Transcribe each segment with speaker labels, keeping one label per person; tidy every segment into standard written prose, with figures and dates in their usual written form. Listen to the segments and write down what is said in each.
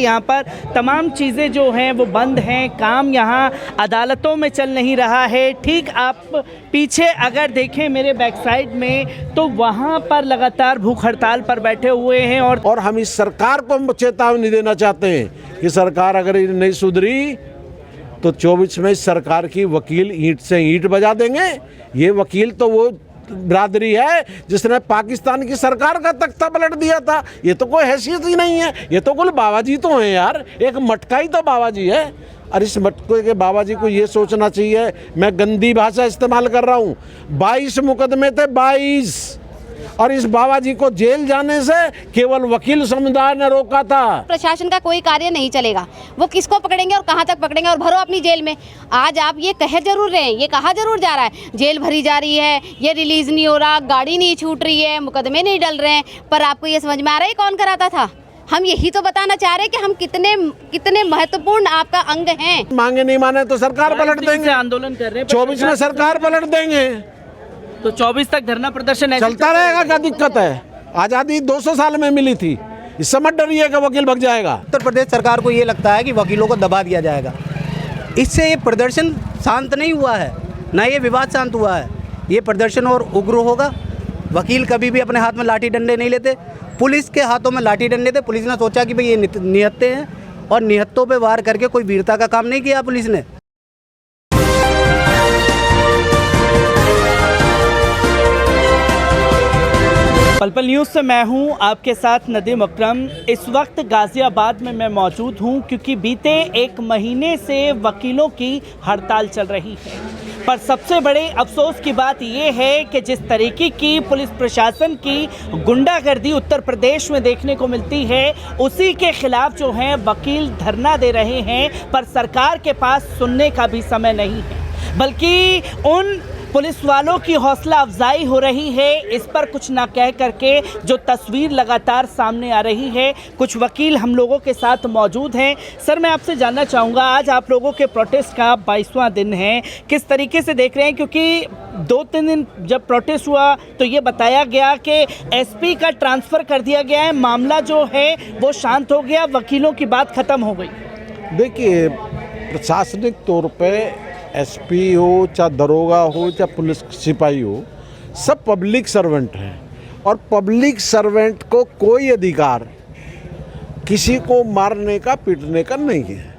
Speaker 1: यहाँ पर तमाम चीज़ें जो हैं वो बंद हैं, काम यहाँ अदालतों में चल नहीं रहा है। ठीक आप पीछे अगर देखें मेरे बैक साइड में तो वहाँ पर लगातार भूख हड़ताल पर बैठे हुए हैं
Speaker 2: और हम इस सरकार को हम चेतावनी देना चाहते हैं कि सरकार अगर नहीं सुधरी तो 24 में इस सरकार की वकील ईंट से ईंट बजा देंगे। ये वकील तो वो बिरादरी है जिसने पाकिस्तान की सरकार का तख्ता पलट दिया था। ये तो कोई हैसियत ही नहीं है, ये तो कुल बाबा जी तो हैं यार, एक मटका ही तो बाबा जी है। और इस मटके के बाबा जी को ये सोचना चाहिए, मैं गंदी भाषा इस्तेमाल कर रहा हूँ, 22 मुकदमे थे 22, और इस बाबा जी को जेल जाने से केवल वकील समुदाय ने रोका था।
Speaker 3: प्रशासन का कोई कार्य नहीं चलेगा, वो किसको पकड़ेंगे और कहां तक पकड़ेंगे और भरो अपनी जेल में। आज आप ये कह जरूर रहे हैं, ये कहा जरूर जा रहा है जेल भरी जा रही है, ये रिलीज नहीं हो रहा, गाड़ी नहीं छूट रही है, मुकदमे नहीं डल रहे हैं, पर आपको ये समझ में आ रहा है कौन कराता था? हम यही तो बताना चाह रहे हैं कि हम कितने महत्वपूर्ण आपका अंग हैं।
Speaker 2: मांगे नहीं माने तो सरकार पलट देंगे,
Speaker 1: आंदोलन कर रहे हैं
Speaker 2: 24 में सरकार पलट देंगे।
Speaker 1: तो 24 तक धरना प्रदर्शन
Speaker 2: चलता रहेगा, क्या दिक्कत है? आज़ादी 200 साल में मिली थी, इस समझ डरिए कि वकील भग जाएगा।
Speaker 4: उत्तर प्रदेश सरकार को ये लगता है कि वकीलों को दबा दिया जाएगा, इससे ये प्रदर्शन शांत नहीं हुआ है, ना ये विवाद शांत हुआ है। ये प्रदर्शन और उग्र होगा। वकील कभी भी अपने हाथ में लाठी डंडे नहीं लेते, पुलिस के हाथों में लाठी डंडे थे। पुलिस ने सोचा कि भाई ये निहत्ते हैं और निहत्तों पे वार करके कोई वीरता का काम नहीं किया पुलिस ने।
Speaker 1: पल-पल न्यूज़ से मैं हूं आपके साथ नदीम अकरम। इस वक्त गाज़ियाबाद में मैं मौजूद हूं क्योंकि बीते एक महीने से वकीलों की हड़ताल चल रही है। पर सबसे बड़े अफसोस की बात यह है कि जिस तरीके की पुलिस प्रशासन की गुंडागर्दी उत्तर प्रदेश में देखने को मिलती है, उसी के खिलाफ जो है वकील धरना दे रहे हैं। पर सरकार के पास सुनने का भी समय नहीं है, बल्कि उन पुलिस वालों की हौसला अफजाई हो रही है। इस पर कुछ ना कह करके जो तस्वीर लगातार सामने आ रही है। कुछ वकील हम लोगों के साथ मौजूद हैं। सर, मैं आपसे जानना चाहूँगा, आज आप लोगों के प्रोटेस्ट का 22वां दिन है, किस तरीके से देख रहे हैं? क्योंकि 2-3 दिन जब प्रोटेस्ट हुआ तो ये बताया गया कि एसपी का ट्रांसफ़र कर दिया गया है, मामला जो है वो शांत हो गया, वकीलों की बात ख़त्म हो गई।
Speaker 2: देखिए, प्रशासनिक तौर पे एसपी हो, चाहे दरोगा हो, चाहे पुलिस सिपाही हो, सब पब्लिक सर्वेंट हैं। और पब्लिक सर्वेंट को कोई अधिकार किसी को मारने का, पीटने का नहीं है।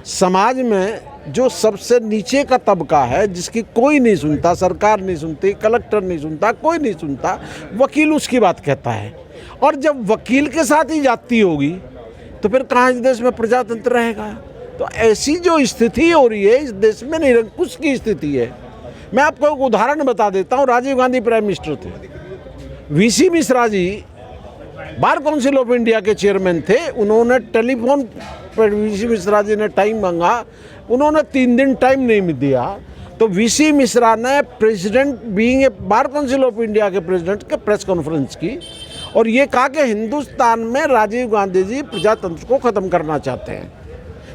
Speaker 2: समाज में जो सबसे नीचे का तबका है, जिसकी कोई नहीं सुनता, सरकार नहीं सुनती, कलेक्टर नहीं सुनता, कोई नहीं सुनता, वकील उसकी बात कहता है। और जब वकील के साथ ही जाती होगी तो फिर कहाँ इस देश में प्रजातंत्र रहेगा? तो ऐसी जो स्थिति हो रही है इस देश में, निरंकुश की स्थिति है। मैं आपको एक उदाहरण बता देता हूँ। राजीव गांधी प्राइम मिनिस्टर थे, VC Mishra ji bar council of India के चेयरमैन थे। उन्होंने टेलीफोन पर वीसी मिश्रा जी ने टाइम मांगा, उन्होंने 3 दिन टाइम नहीं दिया, तो वीसी मिश्रा ने president being a bar council of India के प्रेसिडेंट के प्रेस कॉन्फ्रेंस की और ये कहा कि हिंदुस्तान में राजीव गांधी जी प्रजातंत्र को ख़त्म करना चाहते हैं।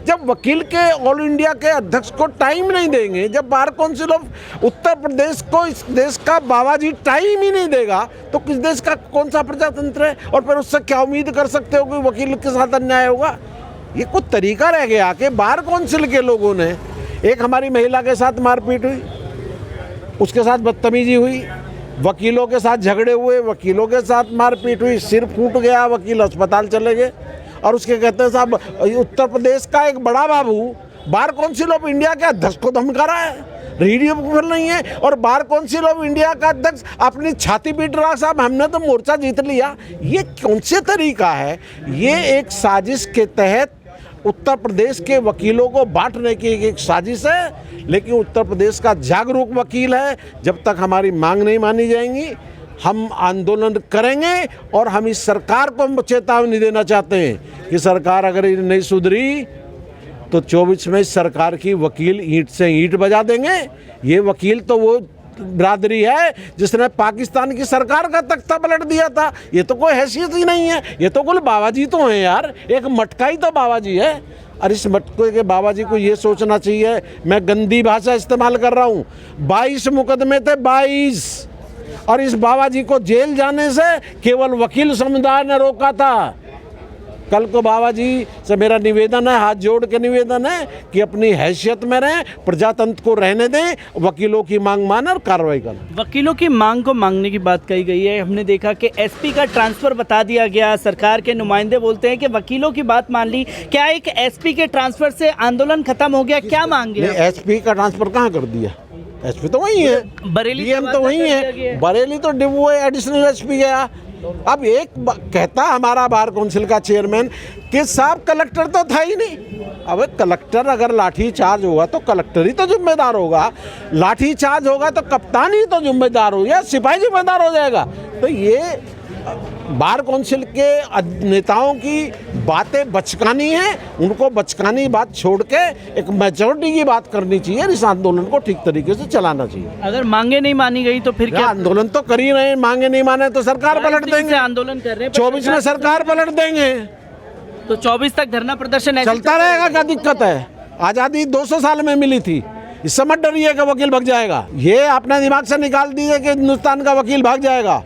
Speaker 2: जब वकील के ऑल इंडिया के अध्यक्ष को टाइम नहीं देंगे, जब बार काउंसिल ऑफ उत्तर प्रदेश को इस देश का बाबा जी टाइम ही नहीं देगा, तो किस देश का कौन सा प्रजातंत्र है? और फिर उससे क्या उम्मीद कर सकते हो कि वकील के साथ अन्याय होगा? ये कुछ तरीका रह गया कि बार काउंसिल के लोगों ने, एक हमारी महिला के साथ मारपीट हुई, उसके साथ बदतमीजी हुई, वकीलों के साथ झगड़े हुए, वकीलों के साथ मारपीट हुई, सिर फूट गया, वकील अस्पताल चले गए। और उसके कहते हैं साहब, उत्तर प्रदेश का एक बड़ा बाबू बार काउंसिल ऑफ इंडिया के अध्यक्ष को धमका रहा है, रेडियो पर नहीं है। और बार काउंसिल ऑफ इंडिया का अध्यक्ष अपनी छाती पीट रहा, साहब हमने तो मोर्चा जीत लिया। ये कौन से तरीका है? ये एक साजिश के तहत उत्तर प्रदेश के वकीलों को बांटने की एक साजिश है। लेकिन उत्तर प्रदेश का जागरूक वकील है, जब तक हमारी मांग नहीं मानी जाएंगी हम आंदोलन करेंगे। और हम इस सरकार को हम चेतावनी देना चाहते हैं कि सरकार अगर नहीं सुधरी तो 24 में इस सरकार की वकील ईंट से ईंट बजा देंगे। ये वकील तो वो बिरादरी है जिसने पाकिस्तान की सरकार का तख्ता पलट दिया था। ये तो कोई हैसियत ही नहीं है, ये तो कुल बाबा जी तो हैं यार, एक मटका ही तो बाबा जी है। और इस मटके के बाबा जी को ये सोचना चाहिए, मैं गंदी भाषा इस्तेमाल कर रहा हूँ, 22 मुकदमे थे 22, और इस बाबा जी को जेल जाने से केवल वकील समुदाय ने रोका था। कल को बाबा जी से मेरा निवेदन है, हाथ जोड़ के निवेदन है कि अपनी हैसियत में रहें, प्रजातंत्र को रहने दें, वकीलों की मांग माने और कार्रवाई करें।
Speaker 1: वकीलों की मांग को मांगने की बात कही गई है। हमने देखा कि एसपी का ट्रांसफर बता दिया गया। सरकार के नुमाइंदे बोलते हैं कि वकीलों की बात मान ली। क्या एक एसपी के ट्रांसफर से आंदोलन खत्म हो गया? क्या मांगे?
Speaker 2: एसपी का ट्रांसफर कहाँ कर दिया? एसपी तो वही है,
Speaker 1: बरेली
Speaker 2: डीएम तो वही है, बरेली तो वो एडिशनल एसपी गया। अब एक कहता हमारा बार काउंसिल का चेयरमैन कि साहब कलेक्टर तो था ही नहीं। अब कलेक्टर अगर लाठी चार्ज होगा तो कलेक्टर ही तो जिम्मेदार होगा, लाठी चार्ज होगा तो कप्तान ही तो जिम्मेदार हो गया, सिपाही जिम्मेदार हो जाएगा। तो ये बार काउंसिल के नेताओं की बातें बचकानी है, उनको बचकानी बात छोड़ के एक मैच्योरिटी की बात करनी चाहिए। इस आंदोलन को ठीक तरीके से चलाना चाहिए।
Speaker 1: अगर मांगे नहीं मानी गई तो फिर क्या?
Speaker 2: आंदोलन तो कर ही रहे हैं, मांगे नहीं माने तो सरकार पलट देंगे।
Speaker 1: आंदोलन कर रहे हैं,
Speaker 2: 24 में सरकार पलट देंगे
Speaker 1: तो 24 तक धरना प्रदर्शन ऐसे
Speaker 2: चलता रहेगा। क्या दिक्कत है? आज़ादी 200 साल में मिली थी, इस समझ डरिए कि वकील भाग जाएगा। ये अपने दिमाग से निकाल दीजिए कि हिंदुस्तान का वकील भाग जाएगा।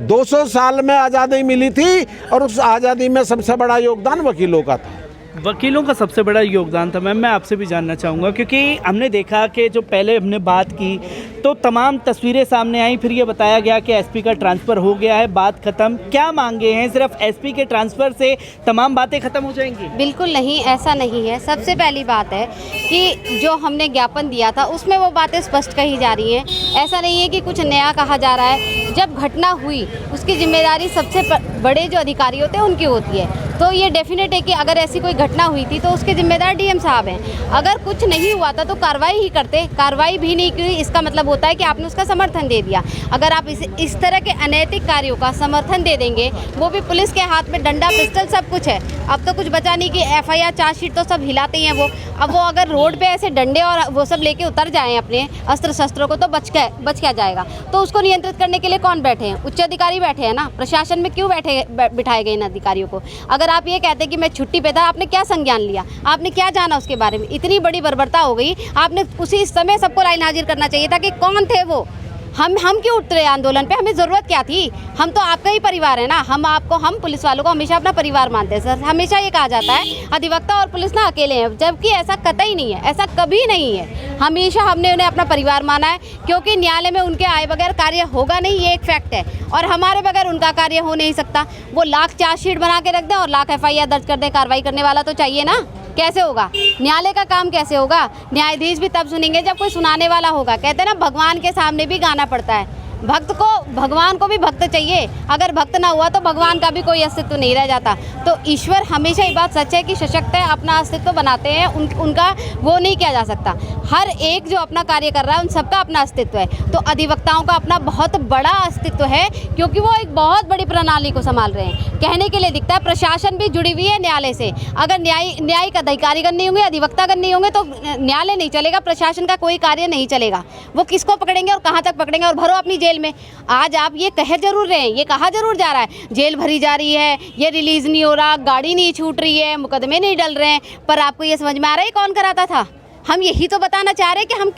Speaker 2: 200 साल में आज़ादी मिली थी और उस आज़ादी में सबसे बड़ा योगदान वकीलों का था।
Speaker 1: वकीलों का सबसे बड़ा योगदान था। मैम, मैं आपसे भी जानना चाहूँगा, क्योंकि हमने देखा कि जो पहले हमने बात की तो तमाम तस्वीरें सामने आई, फिर ये बताया गया कि एसपी का ट्रांसफ़र हो गया है, बात ख़त्म। क्या मांगे हैं? सिर्फ एसपी के ट्रांसफ़र से तमाम बातें ख़त्म हो जाएंगी?
Speaker 3: बिल्कुल नहीं, ऐसा नहीं है। सबसे पहली बात है कि जो हमने ज्ञापन दिया था उसमें वो बातें स्पष्ट कही जा रही हैं। ऐसा नहीं है कि कुछ नया कहा जा रहा है। जब घटना हुई उसकी जिम्मेदारी सबसे बड़े जो अधिकारी होते हैं उनकी होती है। तो ये डेफिनेट है कि अगर ऐसी कोई घटना हुई थी तो उसके जिम्मेदार डीएम साहब हैं। अगर कुछ नहीं हुआ था तो कार्रवाई ही करते। कार्रवाई भी नहीं की, इसका मतलब होता है कि आपने उसका समर्थन दे दिया। अगर आप इस तरह के अनैतिक कार्यों का समर्थन दे देंगे, वो भी पुलिस के हाथ में डंडा पिस्टल सब कुछ है, अब तो कुछ बचा नहीं कि एफआईआर चार्जशीट तो सब हिलाते ही हैं वो। अब वो अगर रोड पे ऐसे डंडे और वो सब लेके उतर जाएं अपने अस्त्र शस्त्रों को तो बच क्या जाएगा? तो उसको नियंत्रित करने के लिए कौन बैठे हैं? उच्च अधिकारी बैठे हैं ना। प्रशासन में क्यों बिठाए गए इन अधिकारियों को? अगर आप ये कहते कि मैं छुट्टी पे था, आपने क्या संज्ञान लिया? आपने क्या जाना उसके बारे में? इतनी बड़ी बर्बरता हो गई, आपने उसी समय सबको लाइन हाजिर करना चाहिए था कि कौन थे वो। हम क्यों उतरे आंदोलन पे? हमें ज़रूरत क्या थी? हम तो आपका ही परिवार है ना। हम पुलिस वालों को हमेशा अपना परिवार मानते हैं सर। हमेशा ये कहा जाता है अधिवक्ता और पुलिस ना अकेले हैं, जबकि ऐसा कतई नहीं है, ऐसा कभी नहीं है। हमेशा हमने उन्हें अपना परिवार माना है, क्योंकि न्यायालय में उनके आए बगैर कार्य होगा नहीं, ये एक फैक्ट है। और हमारे बगैर उनका कार्य हो नहीं सकता। वो लाख चार्जशीट बना के रख दें और लाख एफआईआर दर्ज कर दें, कार्रवाई करने वाला तो चाहिए ना। कैसे होगा? न्यायालय का काम कैसे होगा? न्यायाधीश भी तब सुनेंगे जब कोई सुनाने वाला होगा। कहते हैं ना, भगवान के सामने भी गाना पड़ता है। भगवान को भी भक्त चाहिए। अगर भक्त ना हुआ तो भगवान का भी कोई अस्तित्व नहीं रह जाता। तो ईश्वर हमेशा ये बात सच है कि सशक्त है, अपना अस्तित्व बनाते हैं, उनका वो नहीं किया जा सकता। हर एक जो अपना कार्य कर रहा है उन सबका अपना अस्तित्व है। तो अधिवक्ताओं का अपना बहुत बड़ा अस्तित्व है, क्योंकि वो एक बहुत बड़ी प्रणाली को संभाल रहे हैं। कहने के लिए दिखता है प्रशासन भी जुड़ी हुई है न्यायालय से। अगर न्यायिक अधिकारीगण नहीं होंगे, अधिवक्तागण नहीं होंगे तो न्यायालय नहीं चलेगा, प्रशासन का कोई कार्य नहीं चलेगा। वो किसको पकड़ेंगे और कहाँ तक पकड़ेंगे? और भरो अपनी जेल में। आज आप ये कह जरूर रहे हैं, ये कहा जरूर जा रहा है जेल भरी जा रही है, ये रिलीज नहीं हो रहा, गाड़ी नहीं छूट रही है, मुकदमे नहीं डल रहे हैं, पर आपको ये समझ में आ रहा है कौन कराता था? हम यही तो बताना चाह रहे हैं कि हम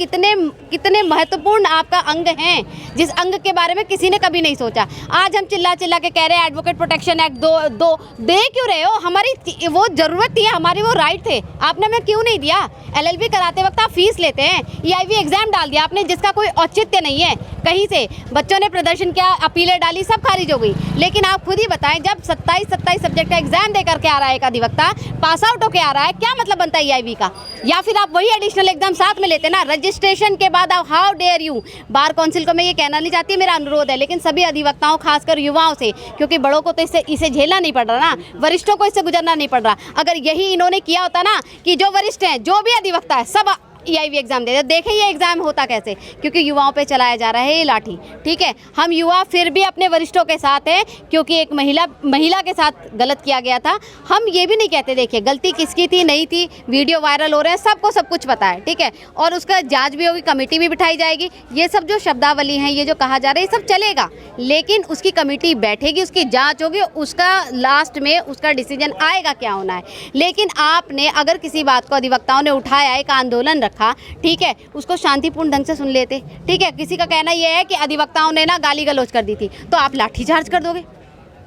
Speaker 3: कितने महत्वपूर्ण आपका अंग हैं, जिस अंग के बारे में किसी ने कभी नहीं सोचा। आज हम चिल्ला के कह रहे हैं एडवोकेट प्रोटेक्शन एक्ट दो दे क्यों रहे हो? हमारी वो ज़रूरत थी, हमारी वो राइट थे, आपने हमें क्यों नहीं दिया? एलएलबी कराते वक्त आप फीस लेते हैं, ईआईवी एग्जाम डाल दिया आपने जिसका कोई औचित्य नहीं है कहीं से। बच्चों ने प्रदर्शन किया, अपीलें डाली, सब खारिज हो गई। लेकिन आप खुद ही बताएं, जब 27 सब्जेक्ट का एग्जाम दे करके आ रहा है एक अधिवक्ता, पास आउट होकर आ रहा है, क्या मतलब बनता है ईआईवी का? या फिर आप वही एडिशनल एग्जाम साथ में लेते ना। रजिस्ट्रेशन के बाद आप how dare you. Bar council को मैं ये कहना नहीं चाहती, मेरा अनुरोध है, लेकिन सभी अधिवक्ताओं खासकर युवाओं से, क्योंकि बड़ों को तो इसे झेलना नहीं पड़ रहा ना, वरिष्ठों को इससे गुजरना नहीं पड़ रहा। अगर यही इन्होंने किया होता ना कि जो वरिष्ठ हैं, जो भी अधिवक्ता है, सब ईआईवी एग्जाम दे देखें ये एग्जाम होता कैसे, क्योंकि युवाओं पे चलाया जा रहा है ये लाठी। ठीक है, हम युवा फिर भी अपने वरिष्ठों के साथ हैं, क्योंकि एक महिला के साथ गलत किया गया था। हम ये भी नहीं कहते देखिए गलती किसकी थी नहीं थी, वीडियो वायरल हो रहे हैं, सबको सब कुछ पता है। ठीक है, और उसका जांच भी होगी, कमेटी भी बिठाई जाएगी। ये सब जो शब्दावली हैं, ये जो कहा जा रहा है, ये सब चलेगा, लेकिन उसकी कमेटी बैठेगी, उसकी जाँच होगी, उसका लास्ट में उसका डिसीजन आएगा क्या होना है। लेकिन आपने अगर किसी बात को अधिवक्ताओं ने उठाया, एक आंदोलन रखा, ठीक है, उसको शांतिपूर्ण ढंग से सुन लेते। ठीक है, किसी का कहना यह है कि अधिवक्ताओं ने ना गाली गलौज कर दी थी, तो आप लाठीचार्ज कर दोगे?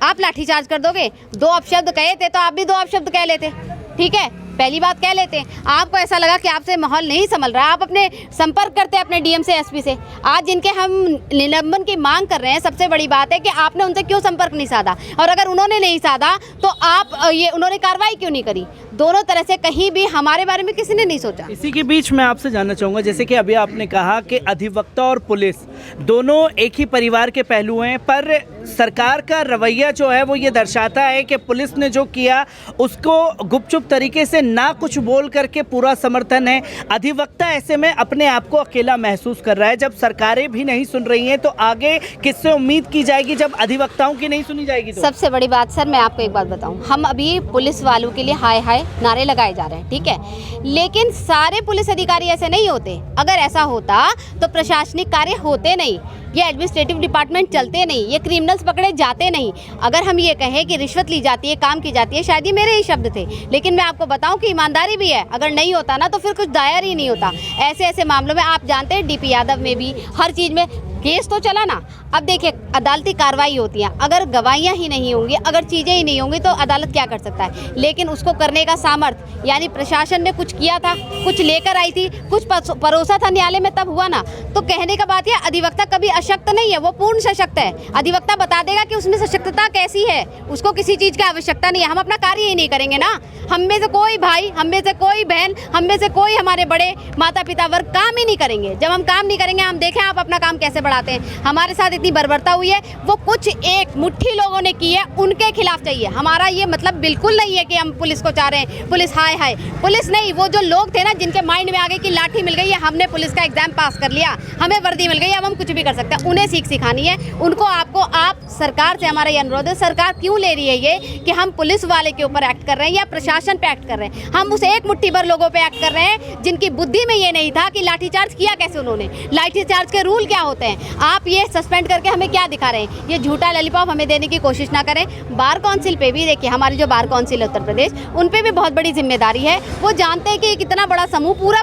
Speaker 3: आप लाठीचार्ज कर दोगे। 2 अपशब्द कहे थे तो आप भी 2 अपशब्द कह लेते, ठीक है, पहली बात कह लेते हैं। आपको ऐसा लगा कि आपसे माहौल नहीं संभल रहा, आप अपने संपर्क करते अपने डीएम से, एसपी से। आज जिनके हम निलंबन की मांग कर रहे हैं, सबसे बड़ी बात है कि आपने उनसे क्यों संपर्क नहीं साधा, और अगर उन्होंने नहीं साधा तो आप उन्होंने कार्रवाई क्यों नहीं करी। दोनों तरह से कहीं भी हमारे बारे में किसी ने नहीं सोचा।
Speaker 1: इसी के बीच मैं आपसे जानना चाहूँगा, जैसे कि अभी आपने कहा कि अधिवक्ता और पुलिस दोनों एक ही परिवार के पहलू हैं, पर सरकार का रवैया जो है वो ये दर्शाता है कि पुलिस ने जो किया उसको गुपचुप तरीके से ना कुछ बोल करके पूरा समर्थन है। अधिवक्ता ऐसे में अपने आप को अकेला महसूस कर रहा है। जब सरकारें भी नहीं सुन रही हैं तो आगे किससे उम्मीद की जाएगी जब अधिवक्ताओं की नहीं सुनी जाएगी तो?
Speaker 3: सबसे बड़ी बात सर, मैं आपको एक बात बताऊं, हम अभी पुलिस वालों के लिए हाय हाय नारे लगाए जा रहे हैं, ठीक है, लेकिन सारे पुलिस अधिकारी ऐसे नहीं होते। अगर ऐसा होता तो प्रशासनिक कार्य होते नहीं, ये एडमिनिस्ट्रेटिव डिपार्टमेंट चलते नहीं, ये क्रिमिनल्स पकड़े जाते नहीं। अगर हम ये कहें कि रिश्वत ली जाती है, काम की जाती है, शायद ये मेरे ही शब्द थे, लेकिन मैं आपको बताऊं कि ईमानदारी भी है। अगर नहीं होता ना तो फिर कुछ दायर ही नहीं होता। ऐसे ऐसे मामलों में आप जानते हैं डीपी यादव में भी हर चीज़ में केस तो चला ना। अब देखिए अदालती कार्रवाई होती है, अगर गवाहियाँ ही नहीं होंगी, अगर चीज़ें ही नहीं होंगी तो अदालत क्या कर सकता है। लेकिन उसको करने का सामर्थ्य, यानी प्रशासन ने कुछ किया था, कुछ लेकर आई थी, कुछ परोसा था न्यायालय में, तब हुआ ना। तो कहने का बात यह, अधिवक्ता कभी अशक्त नहीं है, वो पूर्ण सशक्त है। अधिवक्ता बता देगा कि उसमें सशक्तता कैसी है, उसको किसी चीज़ की आवश्यकता नहीं है। हम अपना कार्य ही नहीं करेंगे ना। हम में से कोई भाई, हम में से कोई बहन, हम में से कोई हमारे बड़े माता पिता वर्ग काम ही नहीं करेंगे। जब हम काम नहीं करेंगे, हम देखें आप अपना काम कैसे बढ़ाते हैं। हमारे साथ इतनी बर्बरता हुई है, वो कुछ एक मुट्ठी लोगों ने की है, उनके खिलाफ चाहिए। हमारा ये मतलब बिल्कुल नहीं है कि हम पुलिस को चाह रहे हैं, पुलिस हाय हाय, पुलिस नहीं। वो जो लोग थे ना जिनके माइंड में आ गए कि लाठी मिल गई है, हमने पुलिस का एग्जाम पास कर लिया, हमें वर्दी मिल गई, अब हम कुछ भी कर सकते हैं, उन्हें सीख सिखानी है। उनको आपको, आप सरकार से हमारा ये अनुरोध है, सरकार क्यों ले रही है ये कि हम पुलिस वाले के ऊपर एक्ट कर रहे हैं या प्रशासन पे एक्ट कर रहे हैं। हम उस एक मुट्ठी भर लोगों पे एक्ट कर रहे हैं जिनकी बुद्धि में ये नहीं था कि लाठीचार्ज किया कैसे उन्होंने, लाठीचार्ज के रूल क्या होते हैं। आप ये सस्पेंड करके हमें क्या दिखा रहे हैं, ये झूठा लॉलीपॉप हमें देने की कोशिश ना करें। बार काउंसिल पे भी देखिए, हमारी जो बार काउंसिल है उत्तर प्रदेश, उन पे भी बहुत बड़ी जिम्मेदारी है। वो जानते हैं कि एक इतना बड़ा समूह, पूरे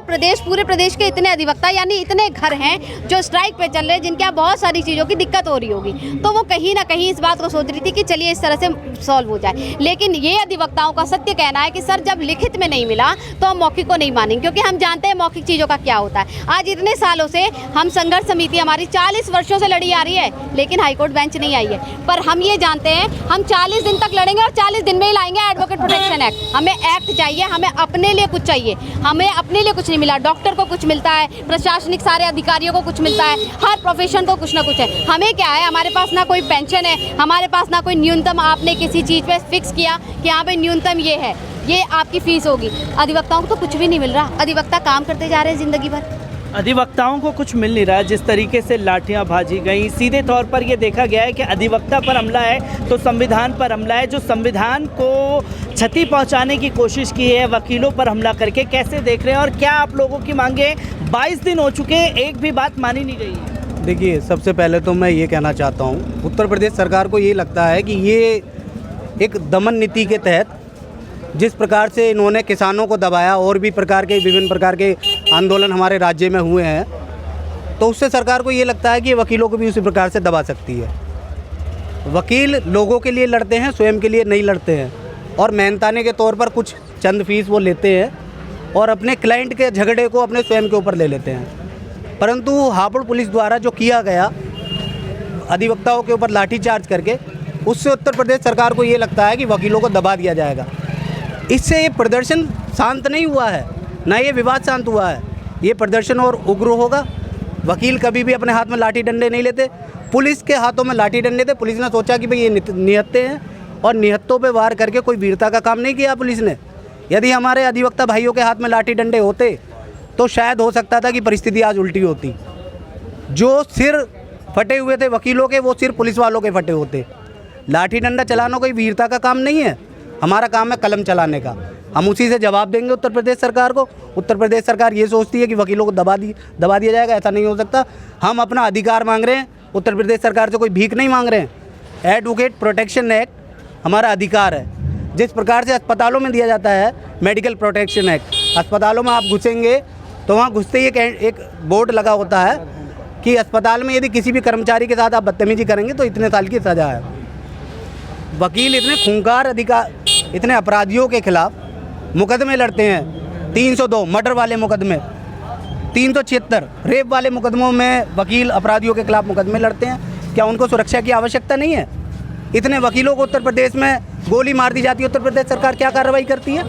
Speaker 3: प्रदेश के इतने अधिवक्ता यानी इतने घर हैं जो स्ट्राइक पे चल रहे हैं, जिनके यहाँ बहुत सारी चीज़ों की दिक्कत हो रही होगी। तो वो कहीं ना कहीं इस बात को सोच रही थी कि चलिए इस तरह से सॉल्व हो जाए। लेकिन ये अधिवक्ताओं का सत्य कहना है कि सर जब लिखित में नहीं मिला तो हम मौखिक को नहीं मानेंगे, क्योंकि हम जानते हैं मौखिक चीज़ों का क्या होता है। आज इतने सालों से हम संघर्ष समिति हमारी 40 वर्षों से लड़ी आ रही है, लेकिन हाईकोर्ट बेंच नहीं आई है। पर हम ये जानते हैं हम 40 दिन तक लड़ेंगे और 40 दिन में ही लाएंगे एडवोकेट प्रोटेक्शन एक्ट। हमें एक्ट चाहिए, हमें अपने लिए कुछ चाहिए। हमें अपने लिए कुछ नहीं मिला, डॉक्टर को कुछ मिलता है, प्रशासनिक सारे अधिकारियों को कुछ मिलता है, हर प्रोफेशन को कुछ ना कुछ है। हमें क्या है, हमारे पास ना कोई पेंशन है, हमारे पास ना कोई न्यूनतम आपने किसी चीज़ पे फिक्स किया कि यहाँ पे न्यूनतम ये है, ये आपकी फीस होगी। अधिवक्ताओं को तो कुछ भी नहीं मिल रहा। अधिवक्ता काम करते जा रहे हैं ज़िंदगी भर,
Speaker 1: अधिवक्ताओं को कुछ मिल नहीं रहा है। जिस तरीके से लाठियां भाजी गई, सीधे तौर पर ये देखा गया है कि अधिवक्ता पर हमला है तो संविधान पर हमला है। जो संविधान को क्षति पहुंचाने की कोशिश की है वकीलों पर हमला करके, कैसे देख रहे हैं और क्या आप लोगों की मांगे? 22 दिन हो चुके हैं, एक भी बात मानी नहीं गई है।
Speaker 4: देखिए, सबसे पहले तो मैं ये कहना चाहता हूँ, उत्तर प्रदेश सरकार को ये लगता है कि ये एक दमन नीति के तहत जिस प्रकार से इन्होंने किसानों को दबाया और भी विभिन्न प्रकार के आंदोलन हमारे राज्य में हुए हैं, तो उससे सरकार को ये लगता है कि वकीलों को भी उसी प्रकार से दबा सकती है। वकील लोगों के लिए लड़ते हैं, स्वयं के लिए नहीं लड़ते हैं, और मेहनताने के तौर पर कुछ चंद फीस वो लेते हैं और अपने क्लाइंट के झगड़े को अपने स्वयं के ऊपर ले लेते हैं। परंतु हापुड़ पुलिस द्वारा जो किया गया अधिवक्ताओं के ऊपर लाठीचार्ज करके, उससे उत्तर प्रदेश सरकार को ये लगता है कि वकीलों को दबा दिया जाएगा। इससे ये प्रदर्शन शांत नहीं हुआ है, ना ये विवाद शांत हुआ है। ये प्रदर्शन और उग्र होगा। वकील कभी भी अपने हाथ में लाठी डंडे नहीं लेते, पुलिस के हाथों में लाठी डंडे थे। पुलिस ने सोचा कि भाई ये निहत्ते हैं, और निहत्तों पे वार करके कोई वीरता का काम नहीं किया पुलिस ने। यदि हमारे अधिवक्ता भाइयों के हाथ में लाठी डंडे होते तो शायद हो सकता था कि परिस्थिति आज उल्टी होती। जो सिर फटे हुए थे वकीलों के, वो सिर पुलिस वालों के फटे होते। लाठी डंडा चलाना कोई वीरता का काम नहीं है, हमारा काम है कलम चलाने का। हम उसी से जवाब देंगे उत्तर प्रदेश सरकार को। उत्तर प्रदेश सरकार ये सोचती है कि वकीलों को दबा दिया जाएगा, ऐसा नहीं हो सकता। हम अपना अधिकार मांग रहे हैं, उत्तर प्रदेश सरकार से कोई भीख नहीं मांग रहे हैं। एडवोकेट प्रोटेक्शन एक्ट हमारा अधिकार है। जिस प्रकार से अस्पतालों में दिया जाता है मेडिकल प्रोटेक्शन एक्ट, अस्पतालों में आप घुसेंगे तो वहाँ घुसते ही एक बोर्ड लगा होता है कि अस्पताल में यदि किसी भी कर्मचारी के साथ आप बदतमीजी करेंगे तो इतने साल की सज़ा है। वकील इतने खूंखार इतने अपराधियों के खिलाफ मुकदमे लड़ते हैं, 302 मर्डर वाले मुकदमे, 376 रेप वाले मुकदमों में वकील अपराधियों के खिलाफ मुकदमे लड़ते हैं। क्या उनको सुरक्षा की आवश्यकता नहीं है? इतने वकीलों को उत्तर प्रदेश में गोली मार दी जाती है, उत्तर प्रदेश सरकार क्या कार्रवाई करती है?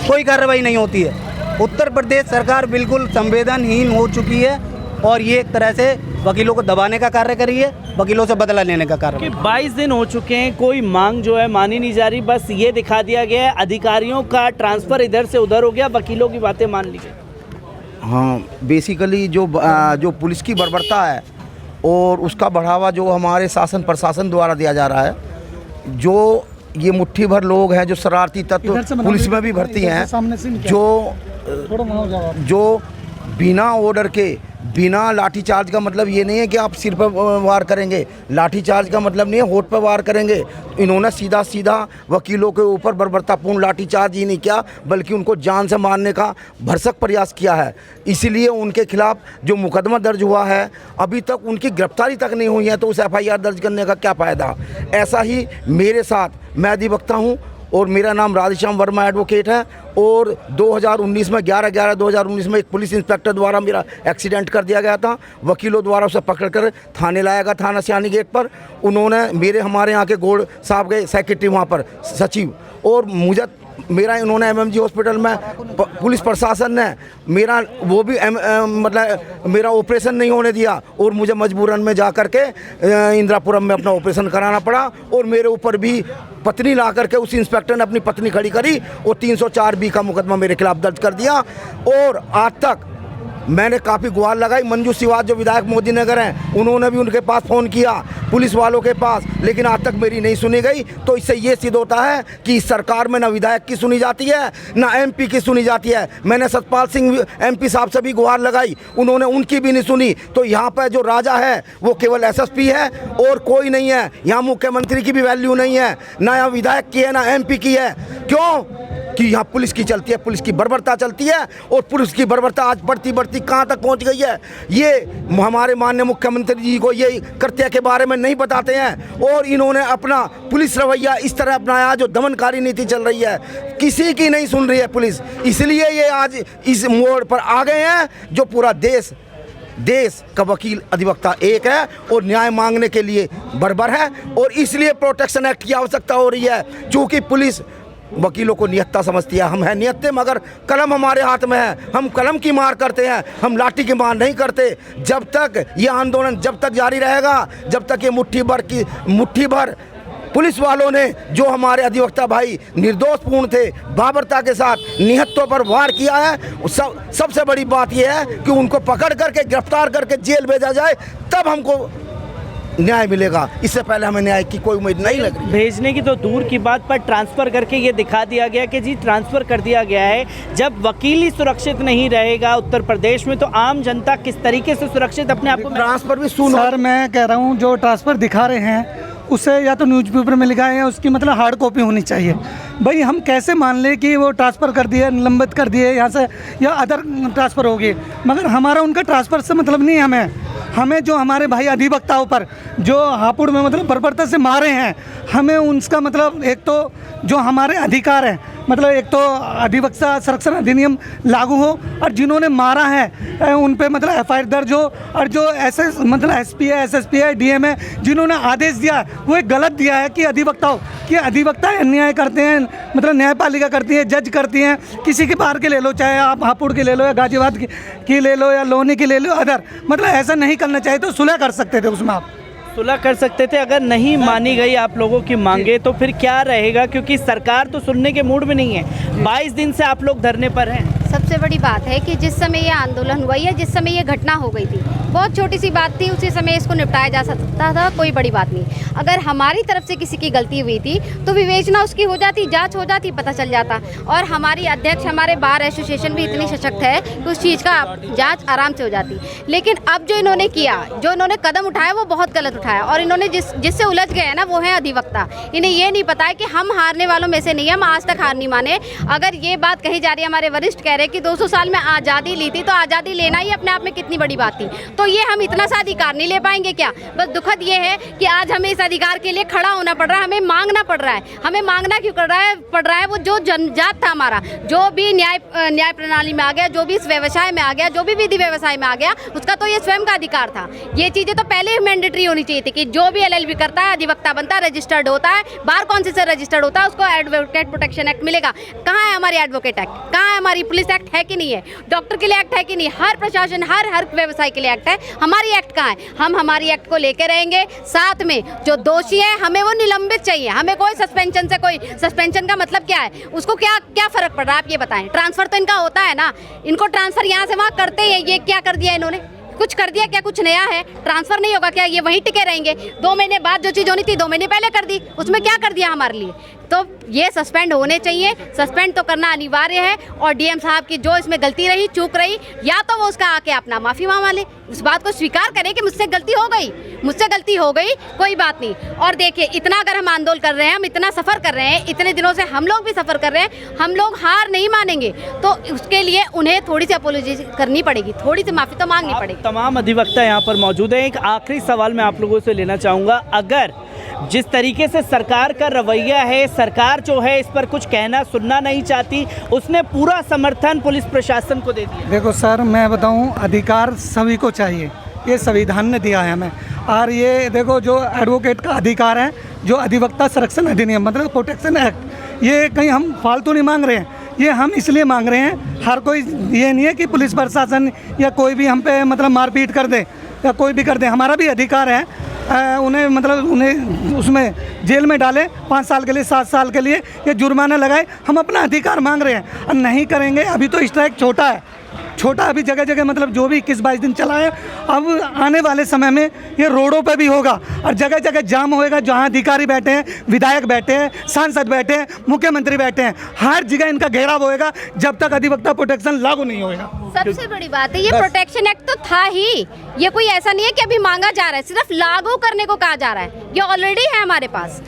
Speaker 4: कोई कार्रवाई नहीं होती है। उत्तर प्रदेश सरकार बिल्कुल संवेदनहीन हो चुकी है और ये एक तरह से वकीलों को दबाने का कार्य कर रही है, वकीलों से बदला लेने का कार्य।
Speaker 1: 22 दिन हो चुके हैं, कोई मांग जो है मानी नहीं जा रही, बस ये दिखा दिया गया है अधिकारियों का ट्रांसफ़र इधर से उधर हो गया, वकीलों की बातें मान ली गई।
Speaker 5: हाँ, बेसिकली जो पुलिस की बर्बरता है और उसका बढ़ावा जो हमारे शासन प्रशासन द्वारा दिया जा रहा है, जो ये मुट्ठी भर लोग हैं जो शरारती तत्व पुलिस में भी भर्ती हैं, जो बिना ऑर्डर के बिना लाठीचार्ज का मतलब ये नहीं है कि आप सिर पर वार करेंगे, लाठीचार्ज का मतलब नहीं है होठ पर वार करेंगे। इन्होंने सीधा सीधा वकीलों के ऊपर बर्बरतापूर्ण लाठीचार्ज ही नहीं किया, बल्कि उनको जान से मारने का भरसक प्रयास किया है। इसीलिए उनके खिलाफ जो मुकदमा दर्ज हुआ है, अभी तक उनकी गिरफ्तारी तक नहीं हुई है, तो उस FIR दर्ज करने का क्या फ़ायदा। ऐसा ही मेरे साथ, मैं अधिवक्ता हूँ और मेरा नाम राधेश्याम वर्मा एडवोकेट है, और 2019 में 11/11/2019 में एक पुलिस इंस्पेक्टर द्वारा मेरा एक्सीडेंट कर दिया गया था। वकीलों द्वारा उसे पकड़कर थाने लाया गया, थाना सियानी गेट पर। उन्होंने हमारे यहाँ के गौड़ साहब गए सेक्रेटरी वहाँ पर सचिव, और मेरा इन्होंने MMG हॉस्पिटल में पुलिस प्रशासन ने मेरा वो भी मतलब मेरा ऑपरेशन नहीं होने दिया, और मुझे मजबूरन में जा कर के इंदिरापुरम में अपना ऑपरेशन कराना पड़ा। और मेरे ऊपर भी पत्नी ला करके उस इंस्पेक्टर ने अपनी पत्नी खड़ी करी और 304B का मुकदमा मेरे खिलाफ दर्ज कर दिया। और आज तक मैंने काफ़ी गुहार लगाई। मंजू सिवाज जो विधायक मोदी नगर हैं, उन्होंने भी उनके पास फ़ोन किया, पुलिस वालों के पास, लेकिन आज तक मेरी नहीं सुनी गई। तो इससे ये सिद्ध होता है कि इस सरकार में ना विधायक की सुनी जाती है, ना MP की सुनी जाती है। मैंने सतपाल सिंह MP साहब से भी गुहार लगाई, उन्होंने उनकी भी नहीं सुनी। तो यहाँ पर जो राजा है वो केवल SSP है और कोई नहीं है। यहाँ मुख्यमंत्री की भी वैल्यू नहीं है, ना यहाँ विधायक की है, ना MP की है। क्यों? कि यहाँ पुलिस की चलती है, पुलिस की बर्बरता चलती है, और पुलिस की बर्बरता आज बढ़ती बढ़ती कहाँ तक पहुँच गई है, ये हमारे माननीय मुख्यमंत्री जी को ये कृत्य के बारे में नहीं बताते हैं। और इन्होंने अपना पुलिस रवैया इस तरह अपनाया जो दमनकारी नीति चल रही है, किसी की नहीं सुन रही है पुलिस। इसलिए ये आज इस मोड़ पर आ गए हैं जो पूरा देश का वकील अधिवक्ता एक है और न्याय मांगने के लिए बर्बर है, और इसलिए प्रोटेक्शन एक्ट की आवश्यकता हो रही है। चूँकि पुलिस वकीलों को निहत्ता समझती है, हम हैं निहत्ते, मगर कलम हमारे हाथ में है, हम कलम की मार करते हैं, हम लाठी की मार नहीं करते। जब तक ये आंदोलन जब तक जारी रहेगा, जब तक ये मुट्ठी भर पुलिस वालों ने जो हमारे अधिवक्ता भाई निर्दोषपूर्ण थे, बाबरता के साथ निहत्तों पर वार किया है, सबसे बड़ी बात यह है कि उनको पकड़ करके गिरफ्तार करके जेल भेजा जाए, तब हमको न्याय मिलेगा। इससे पहले हमें न्याय की कोई उम्मीद नहीं लग रही।
Speaker 1: भेजने की तो दूर की बात, पर ट्रांसफ़र करके ये दिखा दिया गया कि जी ट्रांसफ़र कर दिया गया है। जब वकील ही सुरक्षित नहीं रहेगा उत्तर प्रदेश में, तो आम जनता किस तरीके से सुरक्षित अपने आप को?
Speaker 2: ट्रांसफर भी सुनो
Speaker 6: सर, मैं कह रहा हूँ जो ट्रांसफ़र दिखा रहे हैं उसे या तो न्यूज़पेपर में लिखा है या उसकी मतलब हार्ड कॉपी होनी चाहिए। भाई हम कैसे मान लें कि वो ट्रांसफ़र कर दिए, निलंबित कर दिए यहाँ से, या अदर ट्रांसफ़र हो गए, मगर हमारा उनका ट्रांसफ़र से मतलब नहीं है। हमें जो हमारे भाई अधिवक्ताओं पर जो हापुड़ में मतलब बर्बरता से मारे हैं, हमें उनका मतलब एक तो जो हमारे अधिकार हैं, मतलब एक तो अधिवक्ता संरक्षण अधिनियम लागू हो, और जिन्होंने मारा है उन पे मतलब FIR दर्ज हो, और जो ऐसे मतलब SP है, SSP है, DM है, जिन्होंने आदेश दिया वो एक गलत दिया है कि अधिवक्ता अन्याय करते हैं, मतलब न्यायपालिका करती है, जज करती हैं, किसी के बाहर के ले लो, चाहे आप हापुड़ के ले लो या गाजियाबाद की ले लो या लोनी की ले लो, अदर मतलब ऐसा नहीं करना चाहिए। तो सुलह कर सकते थे, उसमें आप
Speaker 1: सुलह कर सकते थे। अगर नहीं मानी गई आप लोगों की मांगे तो फिर क्या रहेगा, क्योंकि सरकार तो सुनने के मूड में नहीं है। 22 दिन से आप लोग धरने पर हैं।
Speaker 3: सबसे बड़ी बात है कि जिस समय ये आंदोलन हुआ या जिस समय ये घटना हो गई थी, बहुत छोटी सी बात थी, उसी समय इसको निपटाया जा सकता था, कोई बड़ी बात नहीं। अगर हमारी तरफ से किसी की गलती हुई थी तो विवेचना उसकी हो जाती, जांच हो जाती, पता चल जाता। और हमारी अध्यक्ष, हमारे बार एसोसिएशन भी इतनी सशक्त है कि उस चीज़ का जांच आराम से हो जाती। लेकिन अब जो इन्होंने किया, जो इन्होंने कदम उठाया, वो बहुत गलत उठाया, और इन्होंने जिससे उलझ गए हैं ना, वो है अधिवक्ता। इन्हें ये नहीं पता है कि हम हारने वालों में से नहीं, हम आज तक हार नहीं माने। अगर ये बात कही जा रही है, हमारे वरिष्ठ कह रहे हैं कि 200 साल में आज़ादी ली थी, तो आज़ादी लेना ही अपने आप में कितनी बड़ी बात थी। तो ये हम इतना सा अधिकार नहीं ले पाएंगे क्या? बस दुखद ये है कि आज हमें इस अधिकार के लिए खड़ा होना पड़ रहा है, हमें मांगना पड़ रहा है। हमें मांगना क्यों पड़ रहा है? वो जो जनजात था हमारा, जो भी न्याय प्रणाली में आ गया, जो भी इस व्यवसाय में आ गया, जो भी विधि व्यवसाय में आ गया, उसका तो ये स्वयं का अधिकार था। ये चीज़ें तो पहले ही मैंडेटरी होनी चाहिए थी कि जो भी LLB करता है, अधिवक्ता बनता है, रजिस्टर्ड होता है, बार काउंसिल से रजिस्टर्ड होता है, उसको एडवोकेट प्रोटेक्शन एक्ट मिलेगा। कहाँ है हमारी एडवोकेट एक्ट? कहाँ है हमारी पुलिस एक्ट? है कि नहीं है? डॉक्टर के लिए एक्ट है कि नहीं? हर प्रशासन, हर व्यवसाय के लिए एक्ट है। हमारी एक्ट कहाँ है? हम हमारी एक्ट को लेकर रहेंगे। साथ में जो दोषी है हमें वो निलंबित चाहिए। हमें कोई सस्पेंशन का मतलब क्या है? उसको क्या फर्क पड़ रहा है आप ये बताएं। ट्रांसफर तो इनका होता है ना, इनको ट्रांसफर यहाँ से वहाँ करते हैं। ये क्या कर दिया इन्होंने? कुछ कर दिया क्या? कुछ नया है? ट्रांसफर नहीं होगा क्या? ये वहीं टिके रहेंगे? 2 महीने बाद जो चीज़ होनी थी 2 महीने पहले कर दी, उसमें क्या कर दिया हमारे लिए? तो ये सस्पेंड होने चाहिए, सस्पेंड तो करना अनिवार्य है। और DM साहब की जो इसमें गलती रही, चूक रही, या तो वो उसका आके अपना माफ़ी मांग ले, उस बात को स्वीकार करें कि मुझसे गलती हो गई, कोई बात नहीं। और देखिए, इतना अगर हम आंदोलन कर रहे हैं, हम इतना सफ़र कर रहे हैं, इतने दिनों से हम लोग भी सफ़र कर रहे हैं, हम लोग हार नहीं मानेंगे। तो उसके लिए उन्हें थोड़ी सी अपोलॉजी करनी पड़ेगी, थोड़ी सी माफ़ी तो मांगनी पड़ेगी।
Speaker 1: तमाम अधिवक्ता यहाँ पर मौजूद हैं। एक आखिरी सवाल मैं आप लोगों से लेना चाहूँगा, अगर जिस तरीके से सरकार का रवैया है, सरकार जो है इस पर कुछ कहना सुनना नहीं चाहती, उसने पूरा समर्थन पुलिस प्रशासन को दे दिया।
Speaker 6: देखो सर, मैं बताऊं, अधिकार सभी को चाहिए, ये संविधान ने दिया है हमें। और ये देखो, जो एडवोकेट का अधिकार है, जो अधिवक्ता संरक्षण अधिनियम मतलब प्रोटेक्शन एक्ट, ये कहीं हम फालतू नहीं मांग रहे हैं, ये हम इसलिए मांग रहे हैं। हर कोई ये नहीं है कि पुलिस प्रशासन या कोई भी हम पे मतलब मारपीट कर दे या कोई भी कर दे। हमारा भी अधिकार है, उन्हें उसमें जेल में डालें 5 साल के लिए, 7 साल के लिए, ये जुर्माना लगाए। हम अपना अधिकार मांग रहे हैं और नहीं करेंगे। अभी तो स्ट्राइक छोटा है, अभी जगह जगह मतलब जो भी 21-22 दिन चला है। अब आने वाले समय में ये रोडों पे भी होगा और जगह जगह जाम होएगा। जहाँ अधिकारी बैठे हैं, विधायक बैठे हैं, सांसद बैठे हैं, मुख्यमंत्री बैठे हैं, हर जगह इनका घेराव होएगा जब तक अधिवक्ता प्रोटेक्शन लागू नहीं होएगा।
Speaker 3: सबसे बड़ी बात है, ये प्रोटेक्शन एक्ट तो था ही। ये कोई ऐसा नहीं है कि अभी मांगा जा रहा है, सिर्फ लागू करने को कहा जा रहा है। ये ऑलरेडी है हमारे पास।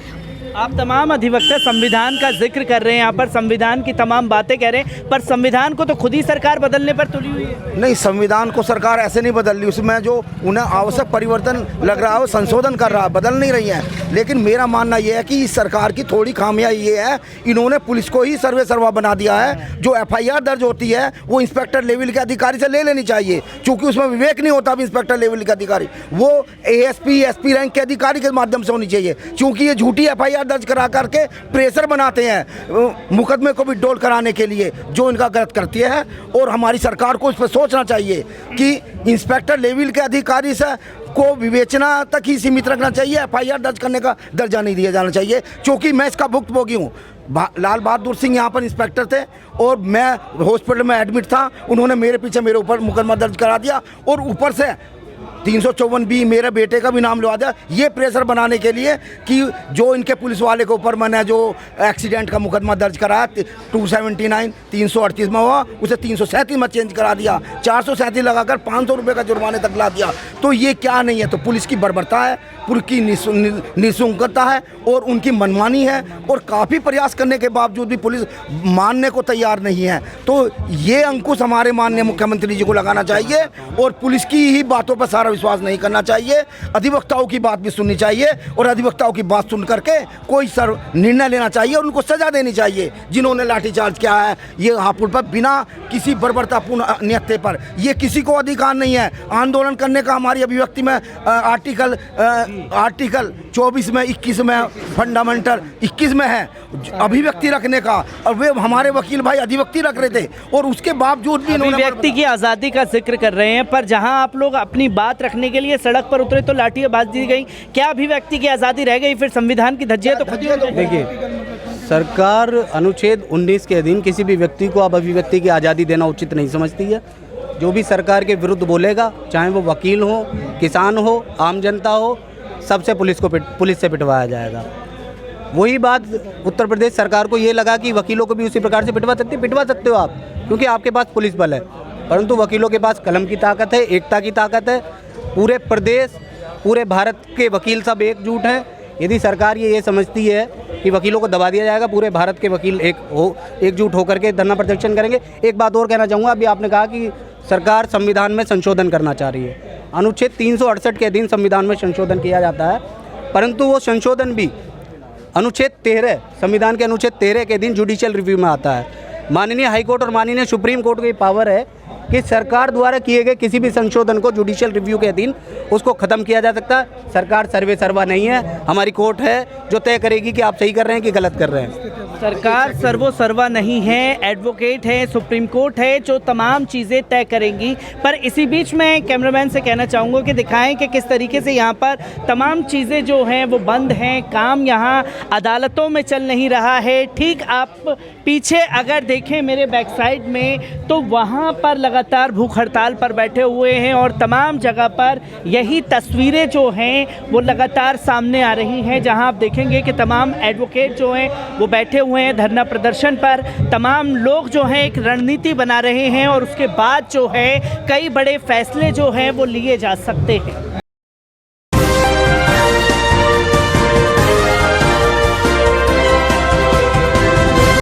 Speaker 1: आप तमाम अधिवक्ता संविधान का जिक्र कर रहे हैं, यहाँ पर संविधान की तमाम बातें कह रहे हैं, पर संविधान को तो खुद ही सरकार बदलने पर तुली हुई है।
Speaker 5: नहीं, संविधान को सरकार ऐसे नहीं बदल रही, उसमें जो उन्हें आवश्यक परिवर्तन लग रहा है वो संशोधन कर रहा है, बदल नहीं रही है। लेकिन मेरा मानना ये है कि इस सरकार की थोड़ी खामियां ये है, इन्होंने पुलिस को ही सर्वा बना दिया है। जो FIR दर्ज होती है वो इंस्पेक्टर लेवल के अधिकारी से ले लेनी चाहिए, क्योंकि उसमें विवेक नहीं होता। इंस्पेक्टर लेवल के अधिकारी वो ASP SP रैंक के अधिकारी के माध्यम से होनी चाहिए, क्योंकि ये झूठी FIR दर्ज करा करके प्रेशर बनाते हैं मुकदमे को भी डोल कराने के लिए, जो इनका गलत करती है। और हमारी सरकार को इस पर सोचना चाहिए कि इंस्पेक्टर लेवल के अधिकारी से को विवेचना तक ही सीमित रखना चाहिए, FIR दर्ज करने का दर्जा नहीं दिया जाना चाहिए। क्योंकि मैं इसका भुक्तभोगी हूँ। लाल बहादुर सिंह यहाँ पर इंस्पेक्टर थे और मैं हॉस्पिटल में एडमिट था, उन्होंने मेरे पीछे मेरे ऊपर मुकदमा दर्ज करा दिया और ऊपर से 354B मेरे बेटे का भी नाम लगा दिया, ये प्रेशर बनाने के लिए कि जो इनके पुलिस वाले के ऊपर मैंने जो एक्सीडेंट का मुकदमा दर्ज कराया 279 338 में हुआ, उसे 337 में चेंज करा दिया, 437 लगाकर 500 रुपये का जुर्माने तक ला दिया। तो ये क्या नहीं है? तो पुलिस की बर्बरता है, पुलिस की निःशुल्कता है और उनकी मनमानी है। और काफ़ी प्रयास करने के बावजूद भी पुलिस मानने को तैयार नहीं है। तो ये अंकुश हमारे माननीय मुख्यमंत्री जी को लगाना चाहिए और पुलिस की ही बातों पर सारा विश्वास नहीं करना चाहिए। अधिवक्ताओं की बात भी सुननी चाहिए और अधिवक्ताओं की बात सुन करके कोई निर्णय लेना चाहिए और उनको सजा देनी चाहिए जिन्होंने लाठीचार्ज किया है ये हापुड़ पर बिना किसी बर्बरतापूर्ण नियत्ते पर। ये किसी को अधिकार नहीं है आंदोलन करने का। हमारी अभिव्यक्ति में आर्टिकल 24 में 21 में फंडामेंटल 21 में है अभिव्यक्ति रखने का, और वे हमारे वकील भाई अधिव्यक्ति रख रहे थे और उसके बावजूद भी इन्होंने
Speaker 1: अभिव्यक्ति की आज़ादी का जिक्र कर रहे हैं, पर जहां आप लोग अपनी बात रखने के लिए सड़क पर उतरे तो लाठियां बाज दी गई। क्या अभिव्यक्ति की आज़ादी रह गई? फिर संविधान की धज्जियां तो
Speaker 4: देखिए, सरकार अनुच्छेद 19 के अधीन किसी भी व्यक्ति को अब अभिव्यक्ति की आज़ादी देना उचित नहीं समझती है। जो भी सरकार के विरुद्ध बोलेगा, चाहे वो वकील हो, किसान हो, आम जनता हो, सबसे पुलिस से पिटवाया जाएगा। वही बात उत्तर प्रदेश सरकार को ये लगा कि वकीलों को भी उसी प्रकार से पिटवा सकते हो आप, क्योंकि आपके पास पुलिस बल है। परंतु वकीलों के पास कलम की ताकत है, एकता की ताकत है। पूरे प्रदेश, पूरे भारत के वकील सब एकजुट हैं यदि सरकार ये समझती है कि वकीलों को दबा दिया जाएगा, पूरे भारत के वकील एकजुट होकर के धरना प्रदर्शन करेंगे। एक बात और कहना चाहूँगा, अभी आपने कहा कि सरकार संविधान में संशोधन करना चाह रही है। अनुच्छेद 368 के अधीन संविधान में संशोधन किया जाता है, परंतु वो संशोधन भी अनुच्छेद 13 संविधान के अनुच्छेद 13 के अधीन जुडिशियल रिव्यू में आता है। माननीय हाईकोर्ट और माननीय सुप्रीम कोर्ट की पावर है कि सरकार द्वारा किए गए किसी भी संशोधन को जुडिशियल रिव्यू के अधीन उसको ख़त्म किया जा सकता है। सरकार सर्वे सर्वा नहीं है, हमारी कोर्ट है जो तय करेगी कि आप सही कर रहे हैं कि गलत कर रहे हैं।
Speaker 1: सरकार सर्वो सर्वा नहीं है, एडवोकेट है, सुप्रीम कोर्ट है जो तमाम चीज़ें तय करेंगी। पर इसी बीच में कैमरामैन से कहना चाहूँगा कि दिखाएं कि किस तरीके से यहाँ पर तमाम चीज़ें जो हैं वो बंद हैं, काम यहाँ अदालतों में चल नहीं रहा है। ठीक आप पीछे अगर देखें मेरे बैक साइड में, तो वहाँ पर लगातार भूख हड़ताल पर बैठे हुए हैं और तमाम जगह पर यही तस्वीरें जो हैं वो लगातार सामने आ रही हैं, जहाँ आप देखेंगे कि तमाम एडवोकेट जो हैं वो बैठे हुए हैं धरना प्रदर्शन पर। तमाम लोग जो हैं एक रणनीति बना रहे हैं और उसके बाद जो है कई बड़े फैसले जो हैं वो लिए जा सकते हैं।